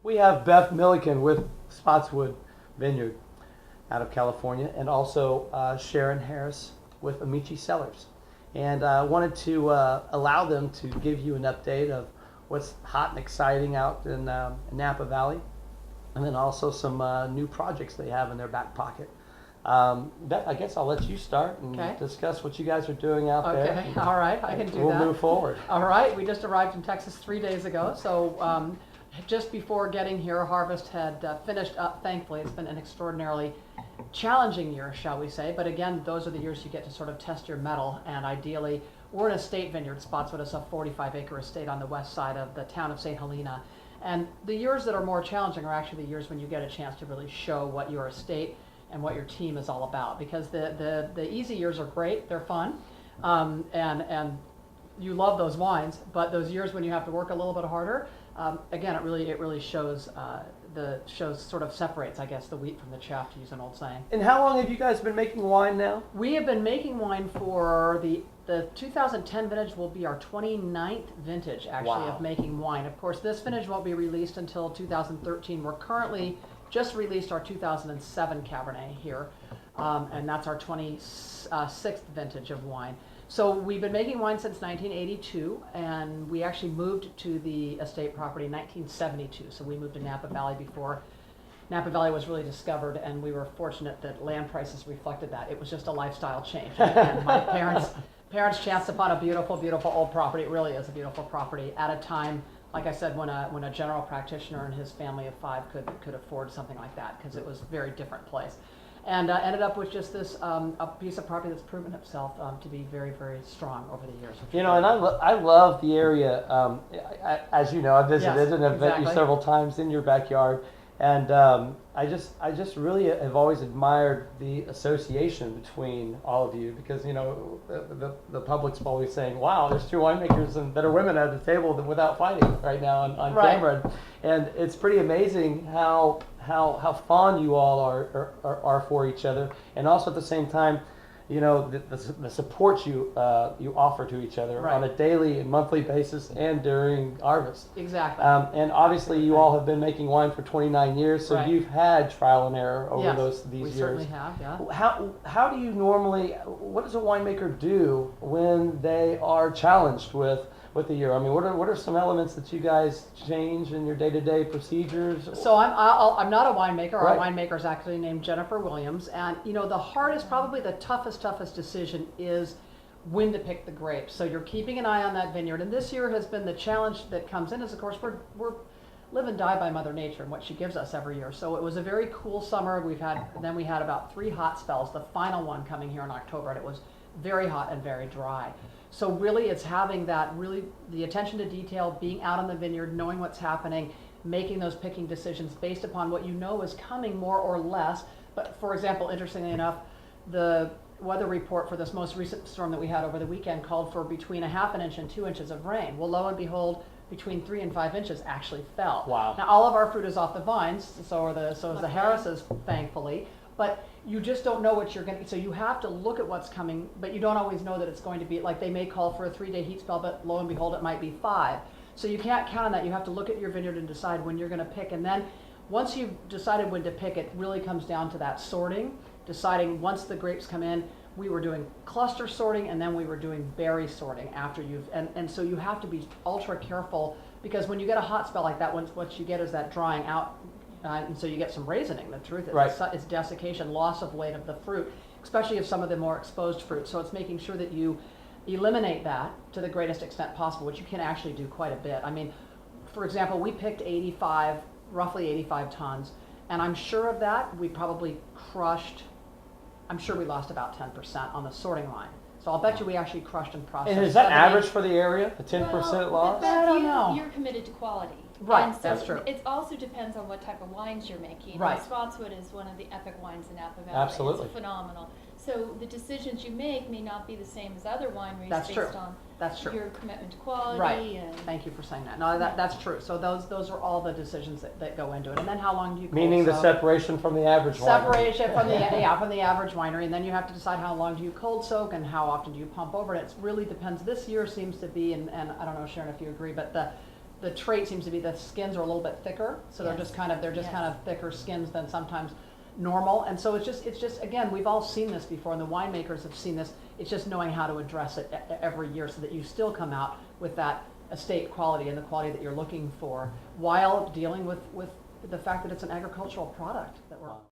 We have Beth Milliken with Spottswoode Vineyard out of California, and also Sharon Harris with Amici Cellars. And I wanted to allow them to give you an update of what's hot and exciting out in Napa Valley, and then also some new projects they have in their back pocket. Beth, I guess I'll let you start and discuss what you guys are doing out there. Okay, all right, I can do that. We'll move forward. All right, we just arrived in Texas 3 days ago, so just before getting here, harvest had finished up, thankfully. It's been an extraordinarily challenging year, shall we say, but again, those are the years you get to sort of test your mettle, and ideally, we're in a estate vineyard. Spottswoode is a 45-acre estate on the west side of the town of St. Helena, and the years that are more challenging are actually the years when you get a chance to really show what your estate and what your team is all about, because the easy years are great, they're fun, and you love those wines, but those years when you have to work a little bit harder, again, it really shows sort of separates, I guess, the wheat from the chaff, to use an old saying. And how long have you guys been making wine now? We have been making wine for the 2010 vintage will be our 29th vintage, actually, of making wine. Of course, this vintage won't be released until 2013. We're currently just released our 2007 Cabernet here, and that's our 26th vintage of wine. So we've been making wine since 1982, and we actually moved to the estate property in 1972. So we moved to Napa Valley before Napa Valley was really discovered, and we were fortunate that land prices reflected that. It was just a lifestyle change. And my parents chanced upon a beautiful, beautiful old property. It really is a beautiful property at a time, like I said, when a general practitioner and his family of 5 could afford something like that, because it was a very different place. And ended up with just this a piece of property that's proven itself to be very, very strong over the years. You know, and I love the area. As you know, I visited and have met you several times in your backyard, and I just really have always admired the association between all of you, because you know the public's always saying, "Wow, there's 2 winemakers and better women at the table than without fighting right now on camera," and it's pretty amazing how fond you all are for each other, and also at the same time, you know, the support you offer to each other on a daily and monthly basis and during harvest. Exactly. And obviously you all have been making wine for 29 years, so you've had trial and error over these years. We certainly have, yeah. How do you normally, what does a winemaker do when they are challenged with the year? I mean, what are some elements that you guys change in your day-to-day procedures? So I'm not a winemaker. Our winemaker is actually named Jennifer Williams, and you know, the hardest, probably the toughest decision is when to pick the grapes. So you're keeping an eye on that vineyard, and this year has been the challenge that comes in is, of course, we're live and die by Mother Nature and what she gives us every year. So it was a very cool summer. We had about 3 hot spells, the final one coming here in October, and it was very hot and very dry. So really it's having the attention to detail, being out on the vineyard, knowing what's happening, making those picking decisions based upon what you know is coming more or less. But for example, interestingly enough, the weather report for this most recent storm that we had over the weekend called for between 1/2 inch and 2 inches of rain. Well, lo and behold, between 3 and 5 inches actually fell. Wow. Now all of our fruit is off the vines, so is the Harris's, thankfully. But you just don't know what you're going to, so you have to look at what's coming, but you don't always know that it's going to be, like they may call for a 3-day heat spell, but lo and behold, it might be 5. So you can't count on that. You have to look at your vineyard and decide when you're going to pick. And then once you've decided when to pick, it really comes down to that sorting, deciding once the grapes come in. We were doing cluster sorting, and then we were doing berry sorting after and so you have to be ultra careful, because when you get a hot spell like that, what you get is that drying out. And so you get some raisoning. The truth is, it's desiccation, loss of weight of the fruit, especially of some of the more exposed fruit. So it's making sure that you eliminate that to the greatest extent possible, which you can actually do quite a bit. I mean, for example, we picked roughly 85 tons, and I'm sure of that, we probably crushed, I'm sure we lost about 10% on the sorting line. So I'll bet you we actually crushed and processed. And is that average for the area, the 10% loss? I don't know. You're committed to quality. Right, and so that's true. It also depends on what type of wines you're making. Right. And Spottswoode is one of the epic wines in Napa Valley. Absolutely. It's phenomenal. So the decisions you make may not be the same as other wineries based on your commitment to quality. Right. And thank you for saying that. No, that's true. So those are all the decisions that go into it. And then how long do you cold Meaning the soak? separation from the average winery. Separation from the from the average winery, and then you have to decide how long do you cold soak and how often do you pump over it. It really depends. This year seems to be, and I don't know, Sharon, if you agree, but the the trait seems to be the skins are a little bit thicker, so they're Yes. just kind of Yes. thicker skins than sometimes normal. And so it's just again, we've all seen this before, and the winemakers have seen this. It's just knowing how to address it every year so that you still come out with that estate quality and the quality that you're looking for, while dealing with the fact that it's an agricultural product that we're